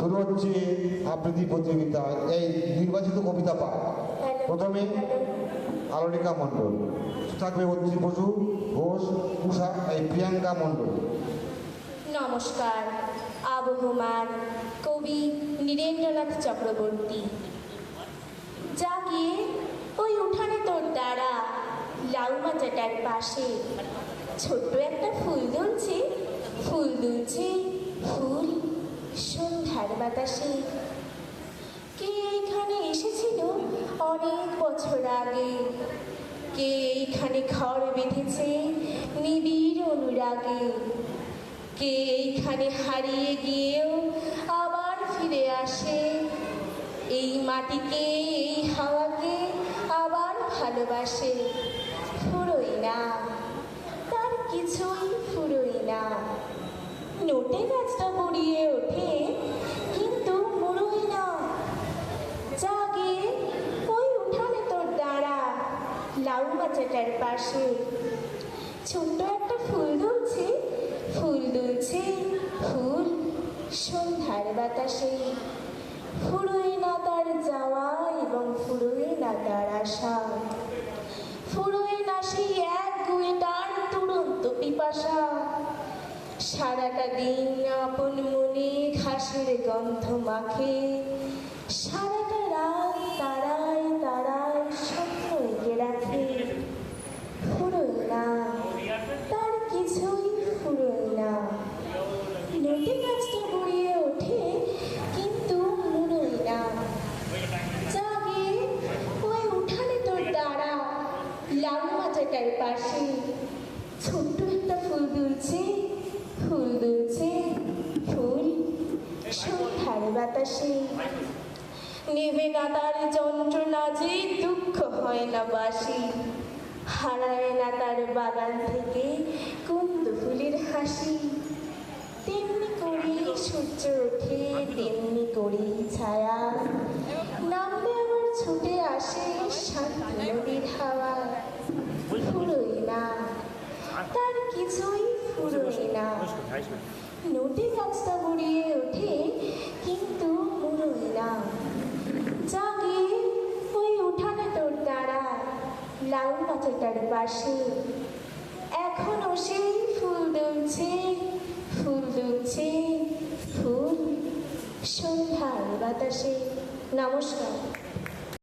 শুরু হচ্ছে আবৃত্তি প্রতিযোগিতা, এই নির্বাচিত কবিতা পাঠ। প্রথমে আলোলিকা মণ্ডল, থাকবে অত্রি বসু, ঘোষ, উষা, এই প্রিয়াঙ্কা মণ্ডল। নমস্কার। আবহমান কবি নীরেন্দ্রনাথ চক্রবর্তী। জাগিয়ে ওই উঠানে তোর দ্বারা লাউ মাচাটার পাশে ছোট্ট একটা ফুল দুলছে, ফুল দুলছে, ফুল সন্ধ্যার বাতাসে। কে এইখানে এসেছিল অনেক বছর আগে, কে এইখানে ঘর বেঁধেছে নিবিড় অনুরাগে, কে এইখানে হারিয়ে গিয়েও আবার ফিরে আসে, এই মাটিকে এই হাওয়াকে আবার ভালোবাসে। ফুরোই না, তার কিছুই ফুরোই না। নোটে গাছটা গড়িয়ে ওঠে কিন্তু মুড়োই না। জাগে ওই উঠানে তোর দাঁড়া লাউ মাচাটার পাশে, ছোট্ট একটা ফুল দুলছে, ফুল দুলছে, ফুল সন্ধ্যার বাতাসে। ফুরোই না তার যাওয়া এবং ফুরোই না তার আসা, ফুরোই না সেই এক গুয়েটার তুরন্ত পিপাসা। সারাটা দিন আপন মনে ঘাসের গন্ধ মাখে, সারাটা রাত তারায় তারায় স্বপ্ন এঁকে রাখে। ফুরোই না, তার কিছুই ফুরোই না। নোটে গাছটা গড়িয়ে ওঠে কিন্তু মুড়োই না। জাগে ওই উঠানে তোর দাঁড়া লাউ মাচাটার পাশে, ছোট্ট একটা ফুল দুলছে, ফুল দুলছে, ফুল সন্ধ্যার বাতাসে। নেবে না তার যন্ত্রণা যে দুঃখ হয় না বাসি, হারায় না তার বাগান থেকে কুন্দ ফুলের হাসি। তেমনি করেই সূর্য ওঠে, তেমনি করেই ছায়া, নামলে আবার ছুটে আসে শান্ত নদীর হাওয়া। ফুরোই না, তার কিছুই ফুরোই না। নোটে গাছটা গড়িয়ে ওঠে কিন্তু মুড়োই না। জাগে ওই উঠানে তোর দাঁড়া লাউ মাচাটার পাশে, এখনো সেই ফুল দুলছে, ফুল দুলছে, ফুল সন্ধ্যার বাতাসে। নমস্কার।